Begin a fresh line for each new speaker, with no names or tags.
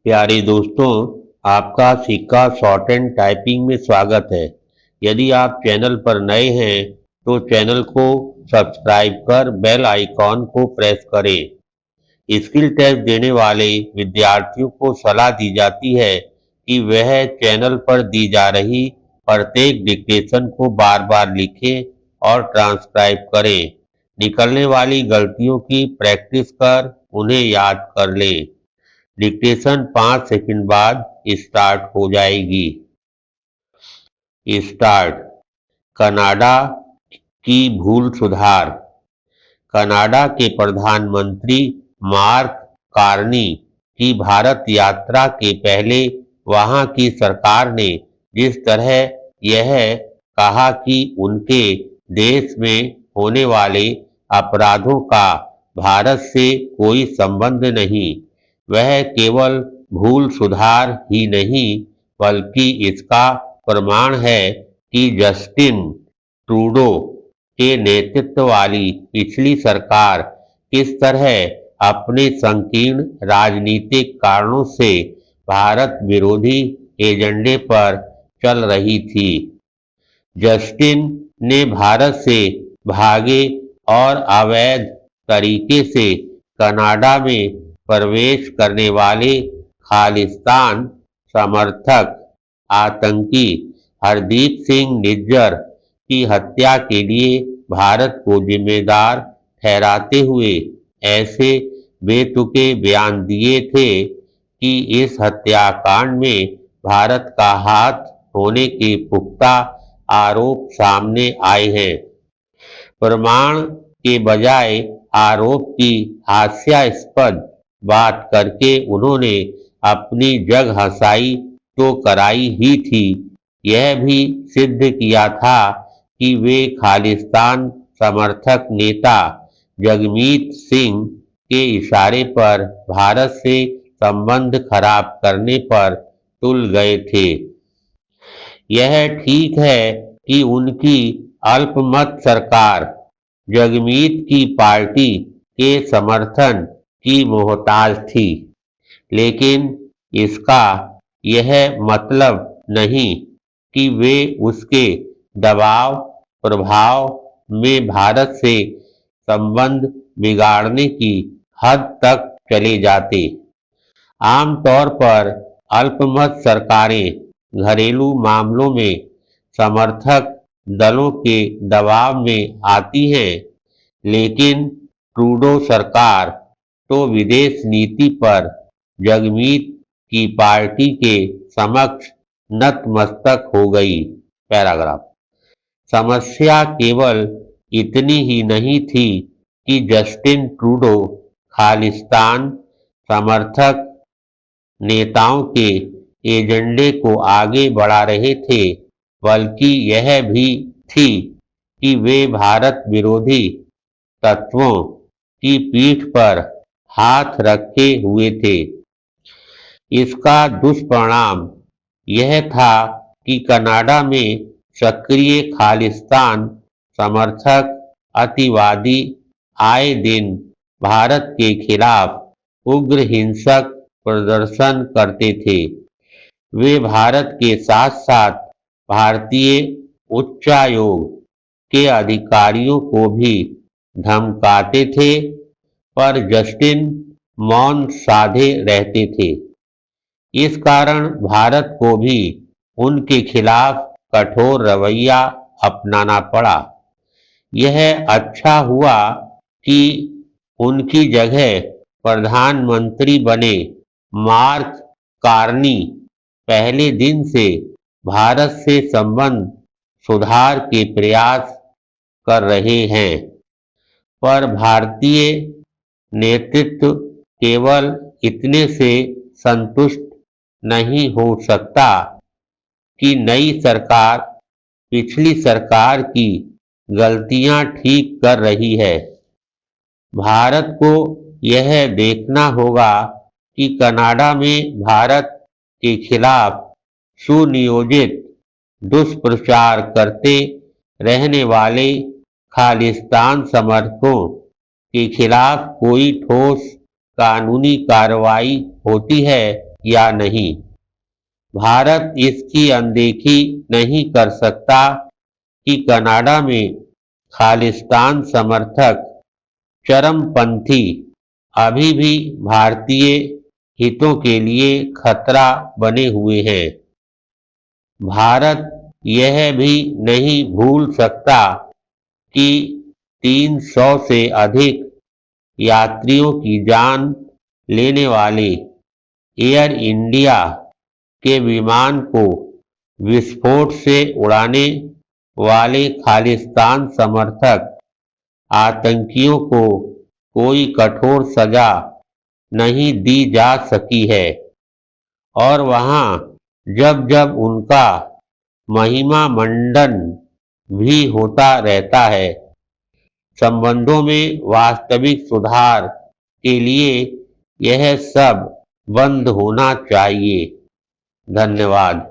प्यारे दोस्तों, आपका सिक्का शॉर्ट एंड टाइपिंग में स्वागत है। यदि आप चैनल पर नए हैं तो चैनल को सब्सक्राइब कर बेल आइकॉन को प्रेस करें। स्किल टेस्ट देने वाले विद्यार्थियों को सलाह दी जाती है कि वह चैनल पर दी जा रही प्रत्येक डिक्टेशन को बार बार लिखें और ट्रांसक्राइब करें। निकलने वाली गलतियों की प्रैक्टिस कर उन्हें याद कर लें। डिक्टेशन 5 सेकंड बाद स्टार्ट हो जाएगी। स्टार्ट। कनाडा की भूल सुधार। कनाडा के प्रधानमंत्री मार्क कार्नी की भारत यात्रा के पहले वहां की सरकार ने जिस तरह यह कहा कि उनके देश में होने वाले अपराधों का भारत से कोई संबंध नहीं, वह केवल भूल सुधार ही नहीं बल्कि इसका प्रमाण है कि जस्टिन ट्रूडो के नेतृत्व वाली पिछली सरकार किस तरह अपने संकीर्ण राजनीतिक कारणों से भारत विरोधी एजेंडे पर चल रही थी। जस्टिन ने भारत से भागे और अवैध तरीके से कनाडा में प्रवेश करने वाले खालिस्तान समर्थक आतंकी हरदीप सिंह निज्जर की हत्या के लिए भारत को जिम्मेदार ठहराते हुए ऐसे बेतुके बयान दिए थे कि इस हत्याकांड में भारत का हाथ होने के पुख्ता आरोप सामने आए हैं। प्रमाण के बजाय आरोप की हास्यास्पद बात करके उन्होंने अपनी जग हंसाई तो कराई ही थी, यह भी सिद्ध किया था कि वे खालिस्तान समर्थक नेता जगमीत सिंह के इशारे पर भारत से संबंध खराब करने पर तुल गए थे। यह ठीक है कि उनकी अल्पमत सरकार जगमीत की पार्टी के समर्थन की मोहताज थी, लेकिन इसका यह मतलब नहीं कि वे उसके दबाव प्रभाव में भारत से संबंध बिगाड़ने की हद तक चले जाते। आमतौर पर अल्पमत सरकारें घरेलू मामलों में समर्थक दलों के दबाव में आती हैं, लेकिन ट्रूडो सरकार तो विदेश नीति पर जगमीत की पार्टी के समक्ष नतमस्तक हो गई। पैराग्राफ। समस्या केवल इतनी ही नहीं थी कि जस्टिन ट्रूडो खालिस्तान समर्थक नेताओं के एजेंडे को आगे बढ़ा रहे थे, बल्कि यह भी थी कि वे भारत विरोधी तत्वों की पीठ पर हाथ रखे हुए थे। इसका दुष्परिणाम यह था कि कनाडा में सक्रिय खालिस्तान समर्थक अतिवादी आए दिन भारत के खिलाफ उग्र हिंसक प्रदर्शन करते थे। वे भारत के साथ साथ भारतीय उच्चायोग के अधिकारियों को भी धमकाते थे, पर जस्टिन मौन साधे रहते थे। इस कारण भारत को भी उनके खिलाफ कठोर रवैया अपनाना पड़ा। यह अच्छा हुआ कि उनकी जगह प्रधानमंत्री बने मार्क कार्नी पहले दिन से भारत से संबंध सुधार के प्रयास कर रहे हैं, पर भारतीय नेतृत्व केवल इतने से संतुष्ट नहीं हो सकता कि नई सरकार पिछली सरकार की गलतियां ठीक कर रही है। भारत को यह देखना होगा कि कनाडा में भारत के खिलाफ सुनियोजित दुष्प्रचार करते रहने वाले खालिस्तान समर्थकों के खिलाफ कोई ठोस कानूनी कार्रवाई होती है या नहीं। भारत इसकी अनदेखी नहीं कर सकता कि कनाडा में खालिस्तान समर्थक चरमपंथी अभी भी भारतीय हितों के लिए खतरा बने हुए हैं। भारत यह भी नहीं भूल सकता कि 300 से अधिक यात्रियों की जान लेने वाले एयर इंडिया के विमान को विस्फोट से उड़ाने वाले खालिस्तान समर्थक आतंकियों को कोई कठोर सजा नहीं दी जा सकी है, और वहां जब जब उनका महिमा मंडन भी होता रहता है। संबंधों में वास्तविक सुधार के लिए यह सब बंद होना चाहिए। धन्यवाद।